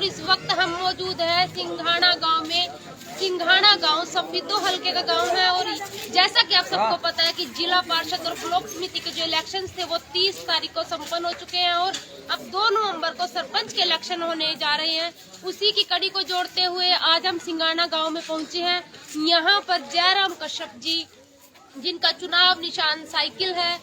और इस वक्त हम मौजूद है सिंघाना गांव में। सिंघाना गांव सफीदो हल्के का गांव है और जैसा कि आप सबको पता है कि जिला पार्षद और ब्लॉक समिति के जो इलेक्शन थे वो 30 तारीख को संपन्न हो चुके हैं और अब 2 नवंबर को सरपंच के इलेक्शन होने जा रहे हैं। उसी की कड़ी को जोड़ते हुए आज हम सिंघाना गांव में पहुंचे हैं। यहाँ पर जयराम कश्यप जी, जिनका चुनाव निशान साइकिल है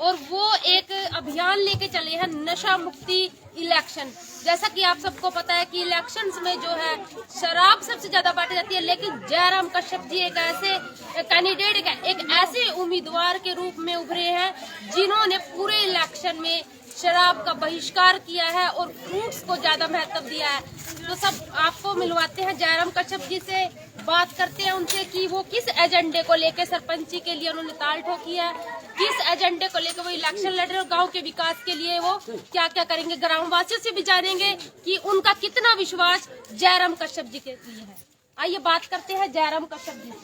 और वो एक अभियान लेके चले हैं नशा मुक्ति इलेक्शन। जैसा कि आप सबको पता है कि इलेक्शंस में जो है शराब सबसे ज्यादा बांटी जाती है, लेकिन जयराम कश्यप जी एक ऐसे कैंडिडेट, एक ऐसे उम्मीदवार के रूप में उभरे हैं जिन्होंने पूरे इलेक्शन में शराब का बहिष्कार किया है और फ्रूट्स को ज्यादा महत्व दिया है। तो सब आपको मिलवाते हैं जयराम कश्यप जी से, बात करते हैं उनसे कि वो किस एजेंडे को लेकर सरपंची के लिए उन्होंने ताल ठोकी है, किस एजेंडे को लेकर वो इलेक्शन लड़ रहे हैं और गाँव के विकास के लिए वो क्या क्या करेंगे। ग्रामवासियों से भी जानेंगे कि उनका कितना विश्वास जयराम कश्यप जी के लिए है। आइए बात करते हैं जयराम कश्यप जी से।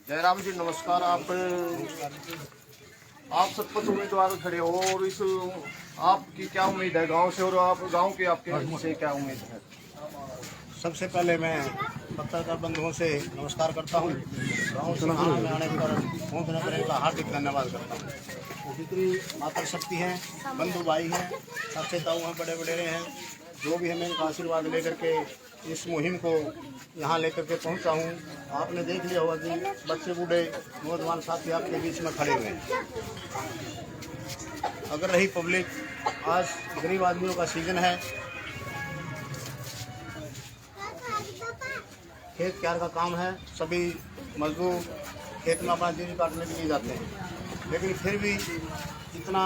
जयराम जी नमस्कार। आप सरपंच उम्मीदवार खड़े हो और इस आपकी क्या उम्मीद है गांव से, और आप गांव के आपके से क्या उम्मीद है? सबसे पहले मैं पत्रकार बंधुओं से नमस्कार करता हूँ। गाँव सिंघाना में आने पर पहुँचने पर का हार्दिक धन्यवाद करता हूँ। जितनी मातृशक्ति हैं, बंधु भाई हैं, सबसे ताऊ हैं, बड़े बड़ेरे हैं, जो भी हमें इनका आशीर्वाद लेकर के इस मुहिम को यहाँ लेकर के पहुँचा हूँ। आपने देख लिया होगा कि बच्चे बूढ़े नौजवान साथी आपके बीच में खड़े हुए हैं। अगर रही पब्लिक, आज गरीब आदमियों का सीजन है, खेत क्यार का काम है, सभी मजदूर खेत में अपना दिन काटने के लिए जाते हैं, लेकिन फिर भी इतना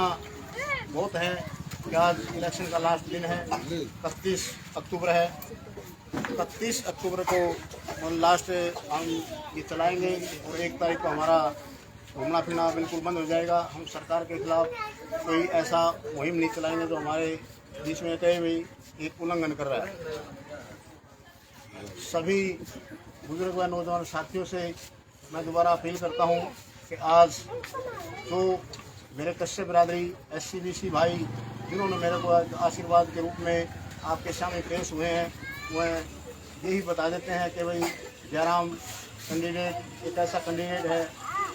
बहुत है कि आज इलेक्शन का लास्ट दिन है, 31 अक्टूबर है। 31 अक्टूबर को लास्ट हम ये चलाएंगे और 1 तारीख को हमारा घूमना फिरना बिल्कुल बंद हो जाएगा। हम सरकार के खिलाफ कोई ऐसा मुहिम नहीं चलाएंगे जो हमारे बीच में कहे भी एक उल्लंघन कर रहा है। सभी बुजुर्ग व नौजवान साथियों से मैं दोबारा अपील करता हूं कि आज जो मेरे कश्यप बिरादरी SC-BC भाई जिन्होंने मेरे को आशीर्वाद के रूप में आपके सामने पेश हुए हैं, वह यही बता देते हैं कि भाई जयराम कैंडिडेट एक ऐसा कैंडिडेट है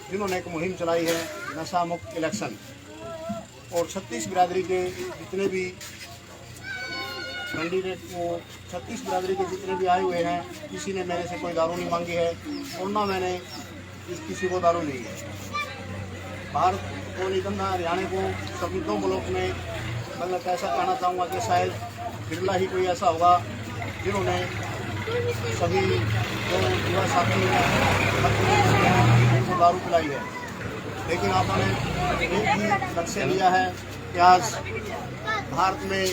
जिन्होंने एक मुहिम चलाई है नशा मुक्त इलेक्शन। और 36 बिरादरी के जितने भी कैंडिडेट को 36 बिरादरी के जितने भी आए हुए हैं, किसी ने मेरे से कोई दारू नहीं मांगी है और ना मैंने किसी को दारू दी है। भारत को निकलना हरियाणा को सभी 2 मुल्क में मतलब ऐसा कहना चाहूँगा कि शायद बिरला ही कोई ऐसा होगा जिन्होंने सभी जो युवा साथी हैं उनको दारू पिलाई है। लेकिन आपने एक ही लक्ष्य लिया है कि आज भारत में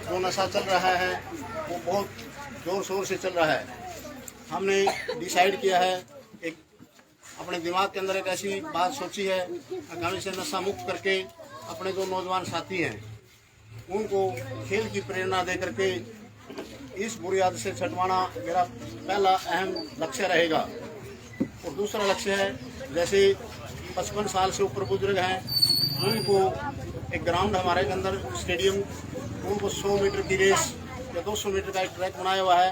जो नशा चल रहा है वो बहुत ज़ोर शोर से चल रहा है। हमने डिसाइड किया है, एक अपने दिमाग के अंदर एक ऐसी बात सोची है, आगामी से नशा मुक्त करके अपने जो नौजवान साथी हैं उनको खेल की प्रेरणा दे करके इस बुरी आदत से छुटवाना मेरा पहला अहम लक्ष्य रहेगा। और दूसरा लक्ष्य है, जैसे 55 साल से ऊपर बुजुर्ग हैं उनको एक ग्राउंड हमारे के अंदर स्टेडियम, उनको 100 मीटर की रेस या 200 मीटर का एक ट्रैक बनाया हुआ है,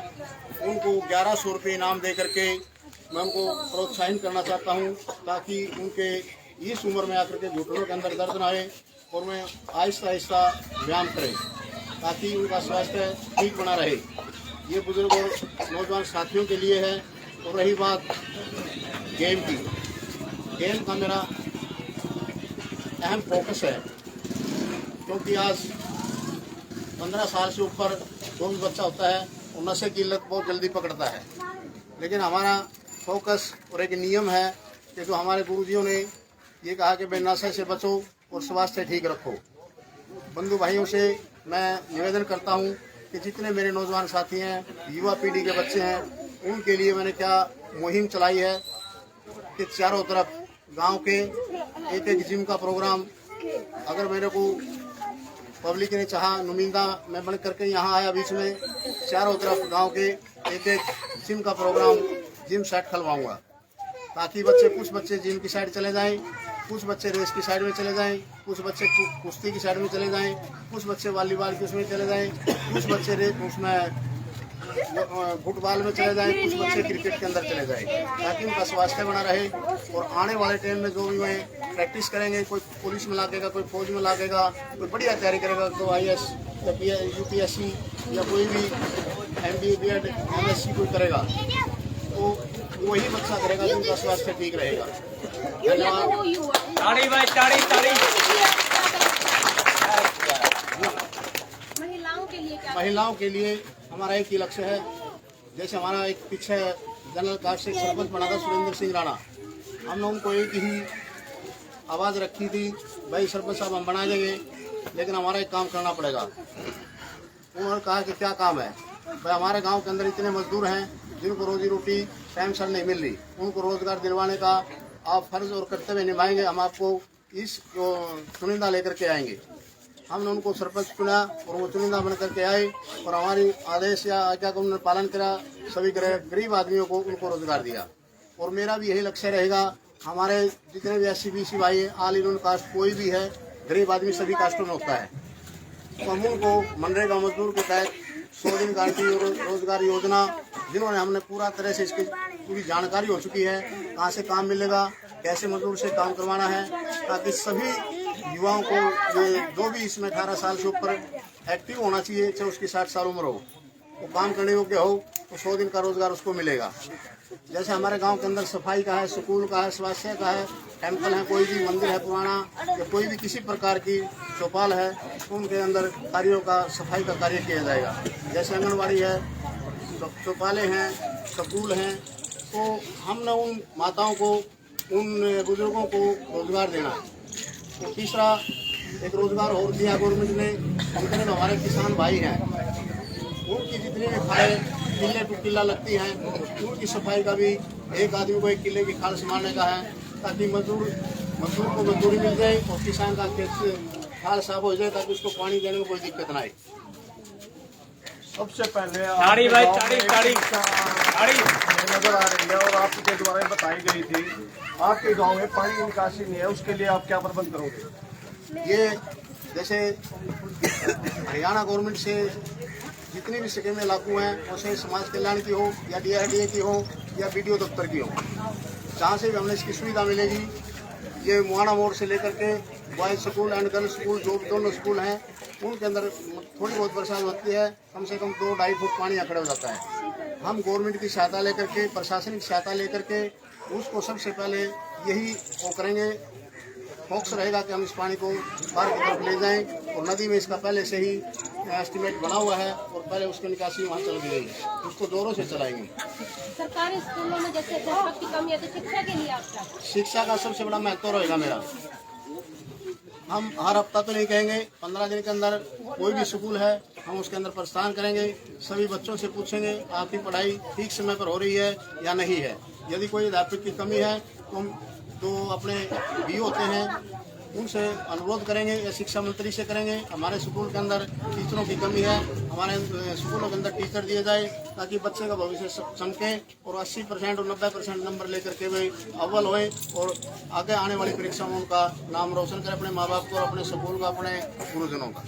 उनको 1100 रुपये इनाम दे करके मैं उनको प्रोत्साहित करना चाहता हूं, ताकि उनके इस उम्र में आकर के घुटनों के अंदर दर्द ना आए और मैं आहिस्ता आहिस्ता व्यायाम करें ताकि उनका स्वास्थ्य ठीक बना रहे। ये बुजुर्ग और नौजवान साथियों के लिए है। और रही बात गेम की, गेम का मेरा अहम फोकस है, क्योंकि आज 15 साल से ऊपर जो भी बच्चा होता है वो नशे की लत बहुत जल्दी पकड़ता है। लेकिन हमारा फोकस और एक नियम है कि जो हमारे गुरुजियों ने ये कहा कि भाई नशे से बचो और स्वास्थ्य ठीक रखो। बंधु भाइयों से मैं निवेदन करता हूं कि जितने मेरे नौजवान साथी हैं, युवा पीढ़ी के बच्चे हैं, उनके लिए मैंने क्या मुहिम चलाई है कि चारों तरफ गांव के एक एक जिम का प्रोग्राम, अगर मेरे को पब्लिक ने चाहा, नुमाइंदा मैं बन करके यहाँ आया बीच में, चारों तरफ गांव के एक एक जिम का प्रोग्राम, जिम सेट खुलवाऊंगा। ताकि बच्चे कुछ बच्चे जिम की साइड चले जाएं, कुछ बच्चे रेस की साइड में चले जाएं, कुछ बच्चे कुश्ती की साइड में चले जाएं, कुछ बच्चे वॉलीबॉल की उसमें चले जाएं, कुछ बच्चे उसमें फुटबॉल में चले जाएं, कुछ बच्चे क्रिकेट के अंदर चले जाएं, ताकि उनका स्वास्थ्य बना रहे। और आने वाले टाइम में जो भी वे प्रैक्टिस करेंगे, कोई पुलिस में लागेगा, कोई फौज में लागेगा, कोई बढ़िया तैयारी करेगा, तो IAS या UPSC या कोई भी MBA BEd MSc कोई करेगा, तो वही बच्चा करेगा जिनका स्वास्थ्य ठीक रहेगा। धन्यवाद। ताड़ी भाई ताड़ी ताड़ी। महिलाओं के लिए हमारा एक ही लक्ष्य है। जैसे हमारा एक पीछे जनरल कास्ट से सरपंच बना था सुरेंद्र सिंह राणा, हमने उनको एक ही आवाज़ रखी थी, भाई सरपंच साहब हम बना देंगे, लेकिन हमारा एक काम करना पड़ेगा। उन्होंने कहा कि क्या काम है? भाई हमारे गांव के अंदर इतने मजदूर हैं जिनको रोजी रोटी टाइम सर नहीं मिल रही, उनको रोजगार दिलवाने का आप फर्ज और कर्तव्य निभाएंगे, हम आपको इस चुनिंदा लेकर के आएंगे। हमने उनको सरपंच चुना और वो चुनिंदा बन करके आए और हमारी आदेश या आज्ञा का उन्होंने पालन करा। सभी गरीब आदमियों को उनको रोजगार दिया। और मेरा भी यही लक्ष्य रहेगा, हमारे जितने भी SC BC भाई है, ऑल इन कास्ट कोई भी है, गरीब आदमी सभी कास्टों में होता है, तो हम उनको मनरेगा मजदूर के तहत 100 दिन गारंटी रोजगार योजना, जिन्होंने हमने पूरा तरह से इसकी पूरी जानकारी हो चुकी है, कहाँ से काम मिलेगा, कैसे मजदूर से काम करवाना है, ताकि सभी युवाओं को ये जो भी इसमें 18 साल से ऊपर एक्टिव होना चाहिए, चाहे उसकी 60 साल उम्र हो, वो काम करने योग्य हो, तो 100 दिन का रोजगार उसको मिलेगा। जैसे हमारे गांव के अंदर सफाई का है, स्कूल का है, स्वास्थ्य का है, टेम्पल है, कोई भी मंदिर है पुराना या कोई भी किसी प्रकार की चौपाल है, तो उनके अंदर कार्यों का सफाई का कार्य किया जाएगा। जैसे आंगनबाड़ी है, चौपाले हैं, स्कूल हैं, तो हमने उन माताओं को, उन बुजुर्गों को रोजगार देना है। तो तीसरा एक रोजगार और दिया गवर्नमेंट ने, जितने हमारे किसान भाई हैं उनकी जितनी भी खाएँ किले टू किला लगती हैं, उनकी सफाई का भी एक आदमी को 1 किले की खाल संभालने का है, ताकि मजदूर को मजदूरी मिल जाए और किसान का खाल साफ हो जाए, ताकि उसको पानी देने में कोई दिक्कत ना आए। सबसे पहले ताड़ी भाई ताड़ी ताड़ी ताड़ी नजर आ रही है और आपके द्वारा बताई गई थी, आपके गांव में पानी की निकासी नहीं है, उसके लिए आप क्या प्रबंध करोगे? ये जैसे हरियाणा गवर्नमेंट से जितनी भी स्कीमें लागू हैं, उसे समाज कल्याण की हो या DRDA की हो या BDO दफ्तर की हो, जहाँ से भी हमने इसकी सुविधा मिलेगी, ये मुहाना मोड़ से लेकर के boys school and girls school जो दोनों स्कूल हैं, उनके अंदर थोड़ी बहुत बरसात होती है, कम से कम 2-2.5 फुट पानी अखड़े हो जाता है। हम गवर्नमेंट की सहायता लेकर के, प्रशासनिक सहायता लेकर के उसको सबसे पहले यही वो करेंगे, फोकस रहेगा कि हम इस पानी को बाहर की तरफ ले जाएं। और नदी में इसका पहले से ही एस्टिमेट बना हुआ है और पहले उसकी निकासी वहाँ चल गई है, उसको जोरों से चलाएंगे। सरकारी स्कूलों में जैसे अध्यापक की कमी है, तो शिक्षा के लिए आपका? शिक्षा का सबसे बड़ा महत्व रहेगा मेरा। हम हर हफ्ता तो नहीं कहेंगे, 15 दिन के अंदर कोई भी स्कूल है, हम उसके अंदर प्रस्थान करेंगे, सभी बच्चों से पूछेंगे आपकी पढ़ाई ठीक समय पर हो रही है या नहीं है। यदि कोई अध्यापक की कमी है तो हम जो अपने BO होते हैं उनसे अनुरोध करेंगे या शिक्षा मंत्री से करेंगे, हमारे स्कूल के अंदर टीचरों की कमी है, हमारे स्कूलों के अंदर टीचर दिए जाए, ताकि बच्चे का भविष्य चमके और 80% और 90% नंबर लेकर के वे अव्वल होए और आगे आने वाली परीक्षा में उनका नाम रोशन करें, अपने माँ बाप को, अपने स्कूल का, अपने गुरुजनों का।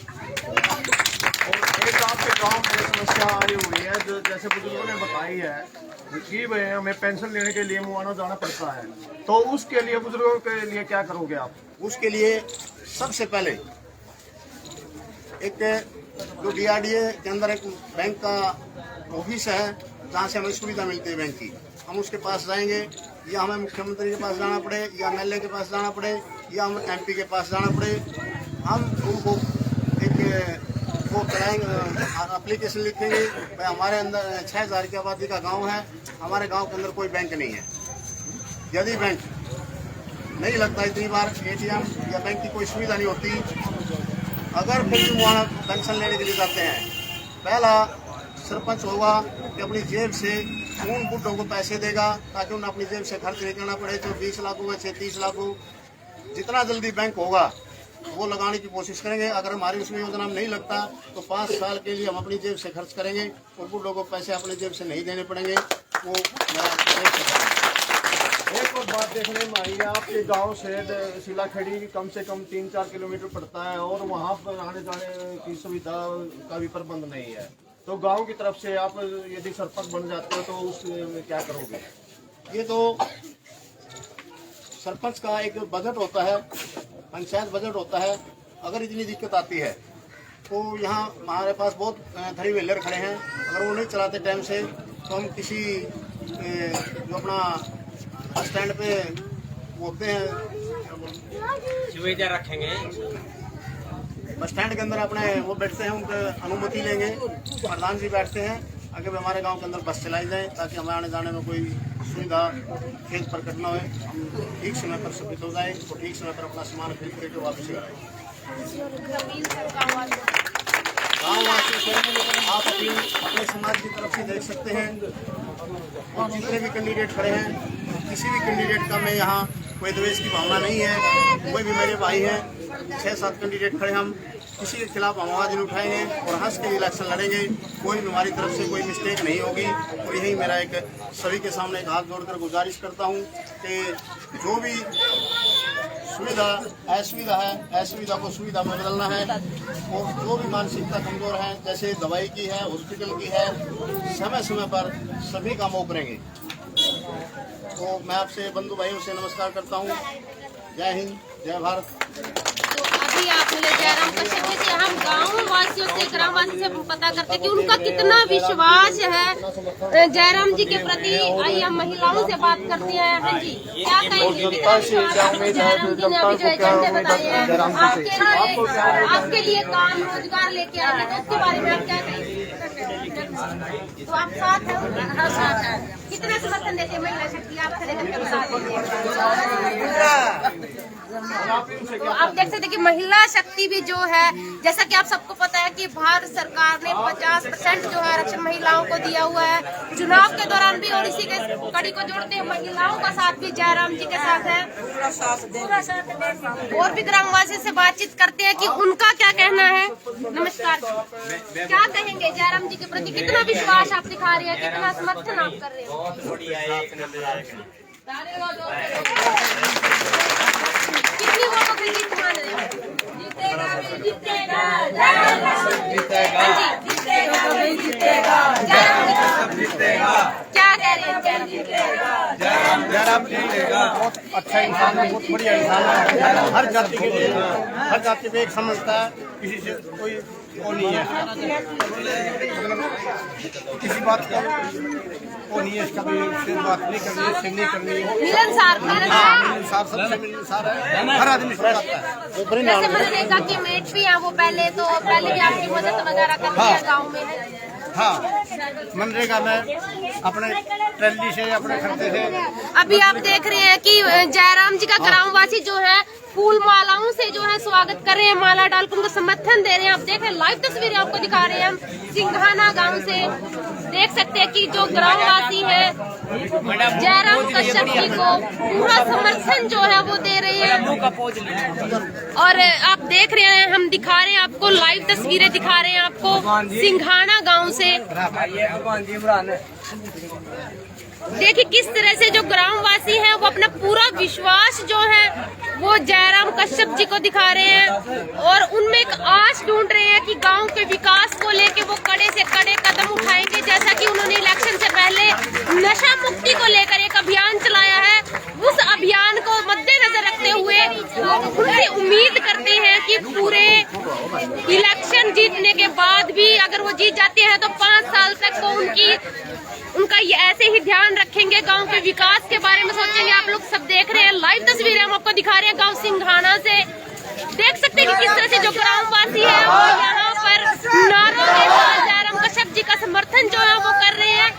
और एक आपके गांव में समस्या आई हुई है, जो जैसे बुजुर्गों ने बताई है कि भाई हमें पेंशन लेने के लिए मुआना जाना पड़ता है, तो उसके लिए बुजुर्गों के लिए क्या करोगे आप? उसके लिए सबसे पहले एक जो DRDA के अंदर एक बैंक का ऑफिस है, जहाँ से हमें सुविधा मिलती है बैंक की, हम उसके पास जाएंगे, या हमें मुख्यमंत्री के पास जाना पड़े, या MLA के पास जाना पड़े, या हमें MP के पास जाना पड़े, हम उनको एक वो कराएंगे, एप्लीकेशन लिखेंगे, भाई हमारे अंदर 6000 की आबादी का गांव है, हमारे गांव के अंदर कोई बैंक नहीं है। यदि बैंक नहीं लगता, इतनी बार ATM या बैंक की कोई सुविधा नहीं होती, अगर फिर भी वहाँ पेंशन लेने के लिए जाते हैं, पहला सरपंच होगा कि अपनी जेब से उन बुढ़ों को पैसे देगा, ताकि उन्हें अपनी जेब से खर्च नहीं करना पड़े, तो 20 लाख हो, 30 लाख हो, जितना जल्दी बैंक होगा वो लगाने की कोशिश करेंगे। अगर हमारी उसमें योजना में नहीं लगता तो 5 साल के लिए हम अपनी जेब से खर्च करेंगे और बुढ़ों को पैसे अपने जेब से नहीं देने पड़ेंगे। वो एक और बात देखने में आई है, आपके गांव से सिलाखेड़ी कम से कम 3-4 किलोमीटर पड़ता है और वहां पर आने जाने की सुविधा का भी प्रबंध नहीं है। तो गांव की तरफ से आप यदि सरपंच बन जाते हो तो उसमें क्या करोगे? ये तो सरपंच का एक बजट होता है, पंचायत बजट होता है। अगर इतनी दिक्कत आती है तो यहाँ हमारे पास बहुत 3 व्हीलर खड़े हैं, अगर वो नहीं चलाते टाइम से तो हम किसी जो अपना स्टैंड पे होते हैं सुविधा रखेंगे, बस स्टैंड के अंदर अपने वो बैठते हैं, उनकी अनुमति लेंगे, प्रधान जी बैठते हैं, आगे भी हमारे गांव के अंदर बस चलाई जाए ताकि हमें आने जाने में कोई सुविधा खेत पर कटना हो, हम ठीक समय पर सुविध हो जाए तो ठीक समय पर अपना सामान खरीद करके वापस आए। गाँववासी से आप अपने समाज की तरफ से देख सकते हैं और जितने भी कैंडिडेट खड़े हैं, किसी भी कैंडिडेट का मैं यहाँ कोई द्वेष की भावना नहीं है, कोई भी मेरे भाई हैं। 6-7 कैंडिडेट खड़े, हम किसी के खिलाफ हम आवाज़ नहीं उठाएंगे और हंस के इलेक्शन लड़ेंगे। कोई हमारी तरफ से कोई मिस्टेक नहीं होगी और यही मेरा एक सभी के सामने एक हाथ जोड़कर गुजारिश करता हूँ कि जो भी सुविधा असुविधा है, असुविधा को सुविधा में बदलना है और जो भी मानसिकता कमजोर है, जैसे दवाई की है, हॉस्पिटल की है, समय समय पर सभी काम वो करेंगे। तो मैं आपसे बंधु भाइयों से नमस्कार करता हूँ। जय हिंद, जय भारत। अभी आप मिले जयराम कश्यप जी से, हम गाँव वासियों से, ग्रामवासियों से पता करते हैं कि उनका कितना विश्वास है जयराम जी के प्रति। आइए हम महिलाओं से बात करते हैं। हाँ जी, क्या कहेंगे? जयराम जी ने अभी जो एजेंडे बताए हैं आपके लिए काम रोजगार लेके आएंगे, तो उसके बारे में आप क्या कहेंगे? तो आप साथ हैं? हाँ, साथ हैं। कितना समर्थन देते हैं महिला शक्ति? आप खड़े करके बता दीजिए। तो आप देख सकते हैं कि महिला शक्ति भी जो है, जैसा कि आप सबको पता है कि भारत सरकार ने 50% जो है आरक्षण महिलाओं को दिया हुआ है चुनाव के दौरान भी, और इसी के कड़ी को जोड़ते हैं महिलाओं का साथ भी जयराम जी के साथ है। और भी ग्रामवासी से बातचीत करते हैं कि उनका क्या कहना है। नमस्कार, क्या कहेंगे जयराम जी के प्रति? कितना विश्वास आप दिखा रहे हैं, कितना समर्थन आप कर रहे हैं? कितनी वोटों से जीत मान रहे हैं? जीतेगा, जीतेगा, जीतेगा, जीतेगा, जीतेगा। क्या कह रहे हैं? जयराम जीतेगा। बहुत अच्छा इंसान है, बहुत बढ़िया इंसान है। हर जाति के लिए, हर जाति पे एक समझता है, किसी से कोई वो नहीं है, किसी बात का वो नहीं है, इसका भी सिर बात नहीं करनी है, सिर नहीं करनी है। मिलनसार, मिलनसार, सबसे मिलनसार है, हर आदमी से आता है। जैसे मनरेगा की मेट भी है, वो पहले भी आपकी मदद वगैरह करती है गाँव में? हाँ, मनरेगा में अपने ट्रैली से, अपने खर्चे से। अभी आप देख रहे हैं कि जयराम जी का ग्रामवासी जो है फूल मालाओं से जो है स्वागत कर रहे हैं, माला डालकर उनको समर्थन दे रहे हैं। आप देख रहे हैं, लाइव तस्वीरें आपको दिखा रहे हैं हम सिंघाना गांव से। देख सकते हैं कि जो ग्रामवासी है जयराम कश्यप जी को पूरा समर्थन जो है वो दे रहे हैं। और आप देख रहे हैं, हम दिखा रहे हैं आपको, लाइव तस्वीरें दिखा रहे हैं आपको सिंघाना गाँव से। देखिए किस तरह से जो ग्रामवासी हैं वो अपना पूरा विश्वास जो है वो जयराम कश्यप जी को दिखा रहे हैं और उनमें एक आस ढूंढ रहे हैं कि गांव के विकास को लेके वो कड़े से कड़े कदम उठाएंगे। जैसा कि उन्होंने इलेक्शन से पहले नशा मुक्ति को लेकर एक अभियान चलाया है, उस अभियान को मद्देनजर रखते हुए वो उनसे उम्मीद करते हैं कि पूरे इलेक्शन जीतने के बाद भी अगर वो जीत जाते हैं तो 5 साल तक वो उनका ये ऐसे ही ध्यान रखेंगे, गांव के विकास के बारे में सोचेंगे। आप लोग सब देख रहे हैं, लाइव तस्वीरें हम आपको दिखा रहे हैं गांव सिंघाना से। देख सकते हैं कि किस तरह से जो ग्रामवासी है वो यहाँ पर नारों के साथ जयराम कश्यप जी का समर्थन जो है वो कर रहे हैं।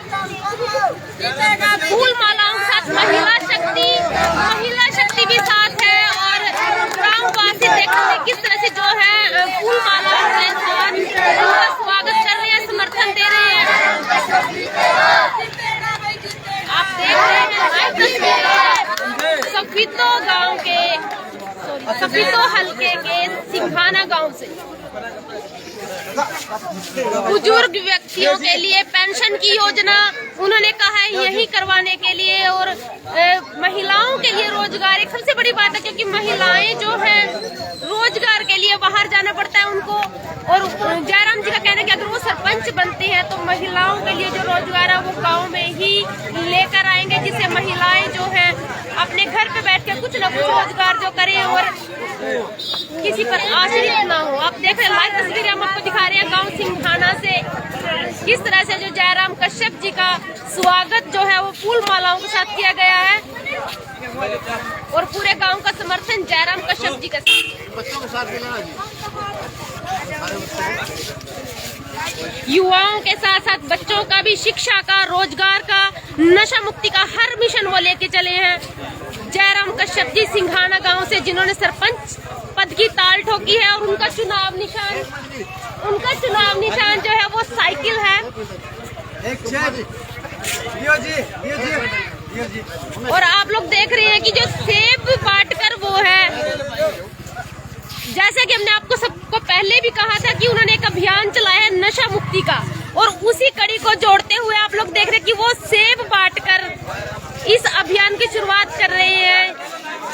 फूल मालाओं के साथ महिला शक्ति भी साथ है और ग्रामवासी देखते किस तरह से जो है फूल मालाओं के साथ उनका स्वागत कर रहे हैं, समर्थन दे रहे हैं। आप देख रहे हैं लाइव तस्वीरें सफीतो गांव के, सफीतो हल्के के सिंघाना गांव से। बुजुर्ग व्यक्तियों के लिए पेंशन की योजना उन्होंने कहा है यही करवाने के लिए और महिलाओं के लिए रोजगार एक सबसे बड़ी बात है, क्योंकि महिलाएं जो है रोजगार के लिए बाहर जाना पड़ता है उनको। और जयराम जी का कहना है कि अगर वो सरपंच बनते हैं तो महिलाओं के लिए जो रोजगार है वो गांव में ही लेकर आएंगे, जिससे महिलाएं जो है अपने घर पे बैठ के कुछ न कुछ रोजगार जो करें और किसी पर आश्रित ना हो। आप देख रहे हैं लाइव तस्वीरें हम आपको दिखा रहे हैं गांव सिंघाना से, किस तरह से जो जयराम कश्यप जी का स्वागत जो है वो फूल मालाओं के साथ किया गया है और पूरे गांव का समर्थन जयराम कश्यप जी के साथ। बच्चों के साथ मिलना जी, युवाओं के साथ साथ बच्चों का भी शिक्षा का, रोजगार का, नशा मुक्ति का हर मिशन वो लेके चले हैं। जयराम कश्यप जी सिंघाना गांव से, जिन्होंने सरपंच पद की ताल ठोकी है और उनका चुनाव निशान जो है वो साइकिल है। और आप लोग देख रहे हैं कि जो सेब बांटकर वो है, जैसा कि हमने आपको सबको पहले भी कहा था कि उन्होंने एक अभियान चलाया है नशा मुक्ति का, और उसी कड़ी को जोड़ते हुए आप लोग देख रहे हैं कि वो सेब बांटकर इस अभियान की शुरुआत कर रहे हैं,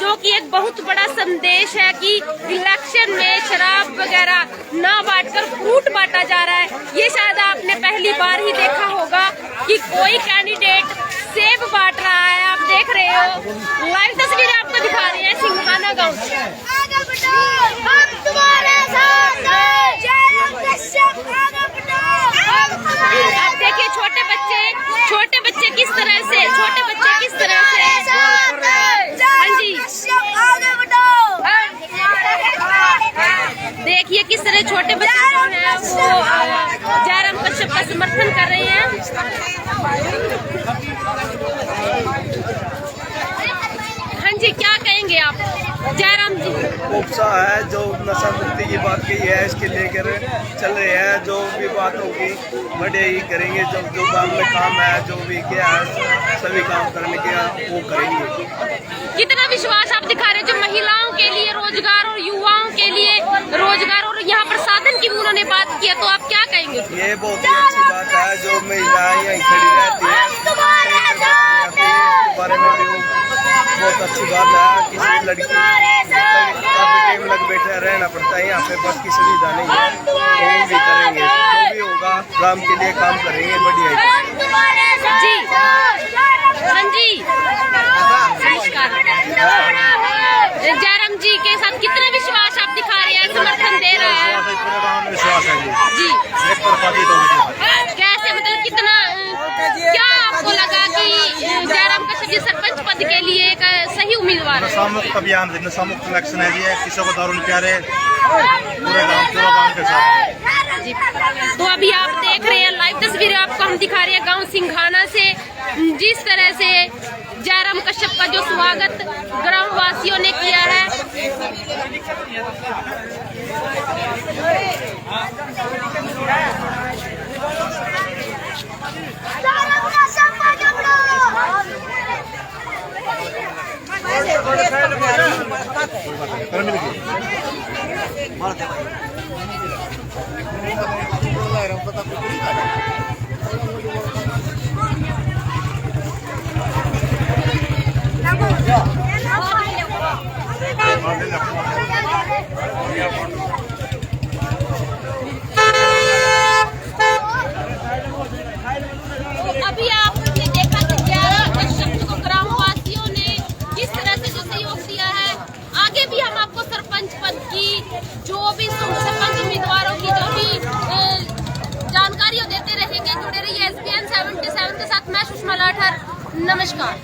जो कि एक बहुत बड़ा संदेश है कि इलेक्शन में शराब वगैरह ना बांटकर फ्रूट बांटा जा रहा है। ये शायद आपने पहली बार ही देखा होगा कि कोई कैंडिडेट सेब बांट रहा है। आप देख रहे हो, लाइव तस्वीरें आपको दिखा रहे हैं सिंघाना गांव से। हम तुम्हारे साथ हैं, जयराम कश्यप आगे बढ़ो। आप देखिए छोटे बच्चे किस तरह से हाँ जी, आगे बढ़ो। देखिए किस तरह छोटे बच्चे जो हैं वो जयराम कश्यप का समर्थन कर रहे हैं। हाँ जी, क्या कहेंगे आप जयराम जी? उत्साह है जो नशा मुक्ति की बात कही है, इसके लेकर चल रहे हैं। जो भी बात होगी बड़े ही करेंगे, जो काम में काम है, जो भी क्या है सभी काम करने के वो करेंगे। कितना विश्वास आप दिखा रहे हैं जो महिलाओं के लिए रोजगार और युवाओं के लिए रोजगार और यहाँ पर साधन की भी उन्होंने बात किया, तो आप क्या कहेंगे? ये बहुत ही अच्छी बात है जो महिलाएं यहीं खड़ी रहती है, बारे में भी बहुत अच्छी बात है। किसी लड़की काफी टाइम लग बैठे रहना पड़ता है, यहाँ पे बस की सुविधा नहीं है, काम भी करेंगे, जो भी होगा गांव के लिए काम करेंगे, बढ़िया जी। हाँ जी, नमस्कार। जयराम जी के साथ कितना विश्वास आप दिखा रहे हैं, समर्थन दे रहे हैं? पूरे गांव में विश्वास है जी। कैसे, मतलब कितना, क्या आपको लगा कि जयराम कश्यप जी सरपंच पद के लिए एक सही उम्मीदवार है? नशा मुक्त अभियान, नशा मुक्त इलेक्शन है जी, किसी को दारू नहीं प्यारे, पूरे गांव के साथ जी। तो अभी आप देख रहे हैं लाइव तस्वीरें आपको हम दिखा रहे हैं गांव सिंघाना से, जिस तरह से जयराम कश्यप का जो स्वागत ग्रामवासियों ने किया है। अभी आपने देखा कि जयराम कश्यप को ग्रामवासियों ने जिस तरह से जो सहयोग दिया है, आगे भी हम आपको सरपंच पद की जो भी सरपंच उम्मीदवारों की जो भी जानकारियां देते रहेंगे। जुड़े रहिए SBN 77 के साथ। मैं सुषमा लाठर, नमस्कार।